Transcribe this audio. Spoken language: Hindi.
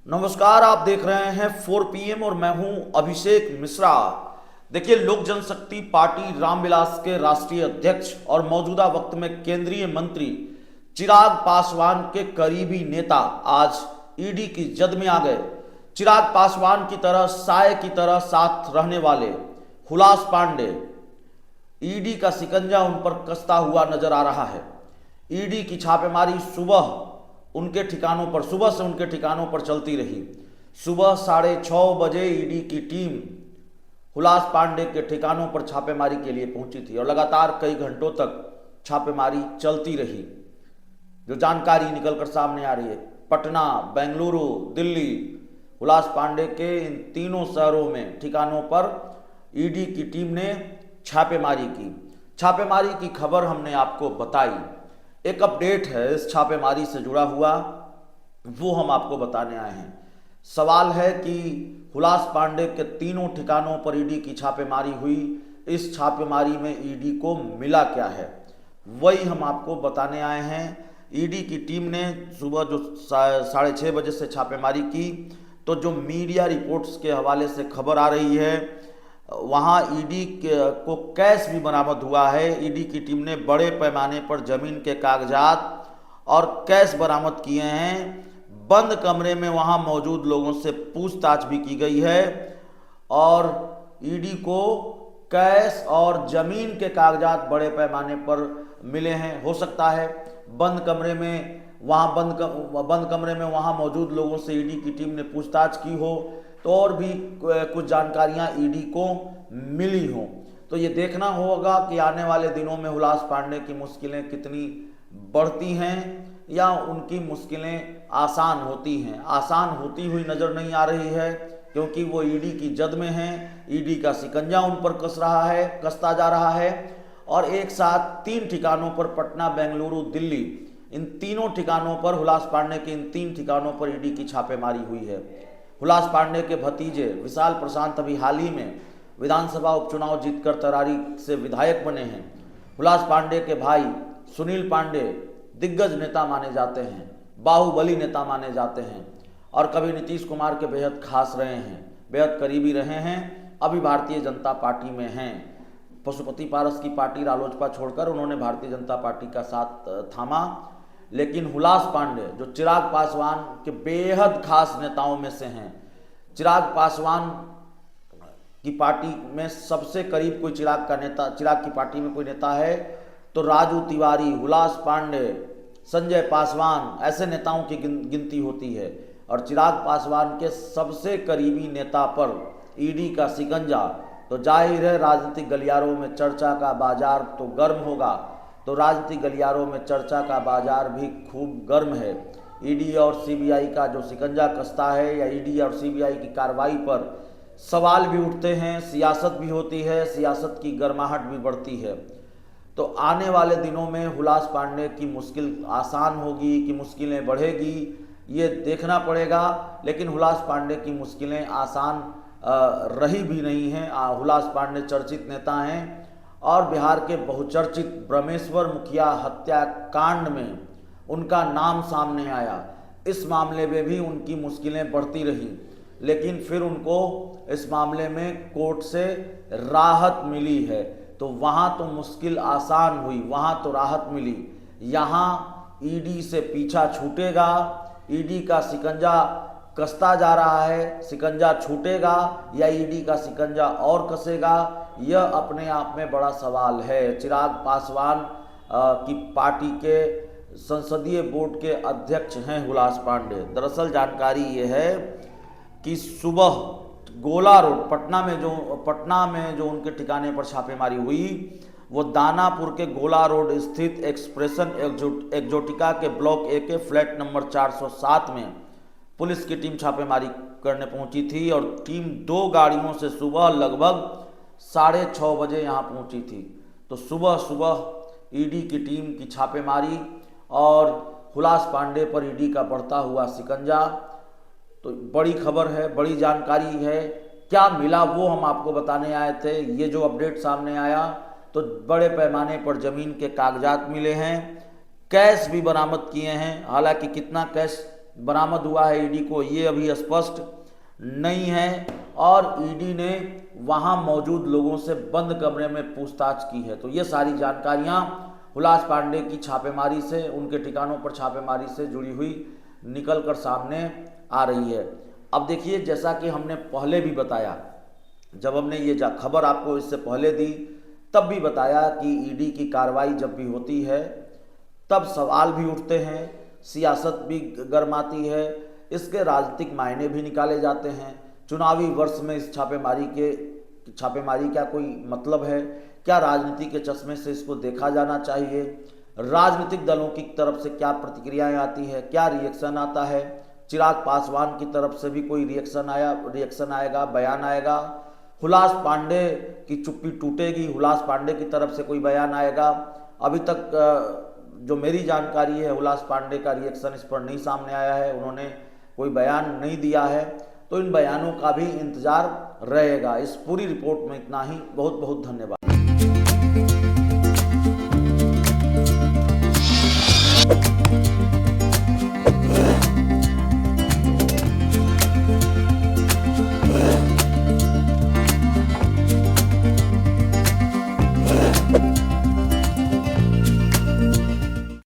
नमस्कार, आप देख रहे हैं 4 PM और मैं हूं अभिषेक मिश्रा। देखिए, लोक जनशक्ति पार्टी रामविलास के राष्ट्रीय अध्यक्ष और मौजूदा वक्त में केंद्रीय मंत्री चिराग पासवान के करीबी नेता आज ईडी की जद में आ गए। चिराग पासवान की तरह साय की तरह साथ रहने वाले हुलास पांडे, ईडी का शिकंजा उन पर कसता हुआ नजर आ रहा है। ईडी की छापेमारी सुबह से उनके ठिकानों पर चलती रही। सुबह 6:30 बजे ईडी की टीम हुलास पांडे के ठिकानों पर छापेमारी के लिए पहुंची थी और लगातार कई घंटों तक छापेमारी चलती रही। जो जानकारी निकलकर सामने आ रही है, पटना, बेंगलुरु, दिल्ली, हुलास पांडे के इन तीनों शहरों में ठिकानों पर ईडी की टीम ने छापेमारी की। छापेमारी की खबर हमने आपको बताई। एक अपडेट है इस छापेमारी से जुड़ा हुआ, वो हम आपको बताने आए हैं। सवाल है कि हुलास पांडे के तीनों ठिकानों पर ईडी की छापेमारी हुई। इस छापेमारी में ईडी को मिला क्या है, वही हम आपको बताने आए हैं। ईडी की टीम ने सुबह जो 6:30 बजे से छापेमारी की, तो जो मीडिया रिपोर्ट्स के हवाले से खबर आ रही है, वहाँ ईडी को कैश भी बरामद हुआ है। ईडी की टीम ने बड़े पैमाने पर जमीन के कागजात और कैश बरामद किए हैं। बंद कमरे में वहाँ मौजूद लोगों से पूछताछ भी की गई है और ईडी को कैश और जमीन के कागजात बड़े पैमाने पर मिले हैं। हो सकता है बंद कमरे में वहाँ मौजूद लोगों से ईडी की टीम ने पूछताछ की हो, तो और भी कुछ जानकारियां ईडी को मिली हो। तो ये देखना होगा कि आने वाले दिनों में हुलास पांडे की मुश्किलें कितनी बढ़ती हैं या उनकी मुश्किलें आसान होती हैं। आसान होती हुई नजर नहीं आ रही है, क्योंकि वो ईडी की जद में हैं। ईडी का शिकंजा उन पर कसता जा रहा है और एक साथ 3 ठिकानों पर, पटना, बेंगलुरु, दिल्ली, इन तीनों ठिकानों पर, हुलास पांडे के इन 3 ठिकानों पर ईडी की छापेमारी हुई है। हुलास पांडे के भतीजे विशाल प्रशांत अभी हाल ही में विधानसभा उपचुनाव जीतकर तरारी से विधायक बने हैं। हुलास पांडे के भाई सुनील पांडे दिग्गज नेता माने जाते हैं, बाहुबली नेता माने जाते हैं और कभी नीतीश कुमार के बेहद खास रहे हैं, बेहद करीबी रहे हैं। अभी भारतीय जनता पार्टी में हैं। पशुपति पारस की पार्टी रालोसपा छोड़कर उन्होंने भारतीय जनता पार्टी का साथ थामा। लेकिन हुलास पांडे, जो चिराग पासवान के बेहद खास नेताओं में से हैं, चिराग पासवान की पार्टी में सबसे करीब कोई चिराग की पार्टी में कोई नेता है तो राजू तिवारी, हुलास पांडे, संजय पासवान, ऐसे नेताओं की गिनती होती है। और चिराग पासवान के सबसे करीबी नेता पर ईडी का शिकंजा, तो जाहिर है राजनीतिक गलियारों में चर्चा का बाजार तो गर्म होगा। तो राजनीतिक गलियारों में चर्चा का बाजार भी खूब गर्म है। ईडी और सीबीआई का जो शिकंजा कसता है, या ईडी और सीबीआई की कार्रवाई पर सवाल भी उठते हैं, सियासत भी होती है, सियासत की गर्माहट भी बढ़ती है। तो आने वाले दिनों में हुलास पांडे की मुश्किल आसान होगी कि मुश्किलें बढ़ेगी, ये देखना पड़ेगा। लेकिन हुलास पांडे की मुश्किलें आसान रही भी नहीं हैं। हुलास पांडे चर्चित नेता हैं और बिहार के बहुचर्चित ब्रह्मेश्वर मुखिया हत्याकांड में उनका नाम सामने आया। इस मामले में भी उनकी मुश्किलें बढ़ती रही, लेकिन फिर उनको इस मामले में कोर्ट से राहत मिली है। तो वहाँ तो मुश्किल आसान हुई, वहाँ तो राहत मिली। यहाँ ईडी से पीछा छूटेगा, ईडी का शिकंजा कसता जा रहा है, शिकंजा छूटेगा या ईडी का शिकंजा और कसेगा, यह अपने आप में बड़ा सवाल है। चिराग पासवान की पार्टी के संसदीय बोर्ड के अध्यक्ष हैं हुलास पांडे। दरअसल जानकारी ये है कि सुबह गोला रोड, पटना में जो उनके ठिकाने पर छापेमारी हुई, वो दानापुर के गोला रोड स्थित एक्सप्रेशन एक्जोटिका के ब्लॉक ए के फ्लैट नंबर 407 में पुलिस की टीम छापेमारी करने पहुंची थी और टीम 2 गाड़ियों से सुबह लगभग 6:30 बजे यहाँ पहुंची थी। तो सुबह ईडी की टीम की छापेमारी और हुलास पांडे पर ईडी का बढ़ता हुआ शिकंजा, तो बड़ी खबर है, बड़ी जानकारी है। क्या मिला वो हम आपको बताने आए थे। ये जो अपडेट सामने आया, तो बड़े पैमाने पर जमीन के कागजात मिले हैं, कैश भी बरामद किए हैं। हालांकि कितना कैश बरामद हुआ है ईडी को ये अभी स्पष्ट नहीं है। और ईडी ने वहां मौजूद लोगों से बंद कमरे में पूछताछ की है। तो ये सारी जानकारियां हुलास पांडे की छापेमारी से, उनके ठिकानों पर छापेमारी से जुड़ी हुई निकल कर सामने आ रही है। अब देखिए, जैसा कि हमने पहले भी बताया, जब हमने ये खबर आपको इससे पहले दी तब भी बताया कि ईडी की कार्रवाई जब भी होती है तब सवाल भी उठते हैं, सियासत भी गर्माती है, इसके राजनीतिक मायने भी निकाले जाते हैं। चुनावी वर्ष में इस छापेमारी का कोई मतलब है? क्या राजनीति के चश्मे से इसको देखा जाना चाहिए? राजनीतिक दलों की तरफ से क्या प्रतिक्रियाएं आती है, क्या रिएक्शन आता है? चिराग पासवान की तरफ से भी कोई रिएक्शन आएगा, बयान आएगा? हुलास पांडे की चुप्पी टूटेगी, हुलास पांडे की तरफ से कोई बयान आएगा? अभी तक जो मेरी जानकारी है, हुलास पांडे का रिएक्शन इस पर नहीं सामने आया है, उन्होंने कोई बयान नहीं दिया है। तो इन बयानों का भी इंतजार रहेगा। इस पूरी रिपोर्ट में इतना ही। बहुत बहुत धन्यवाद।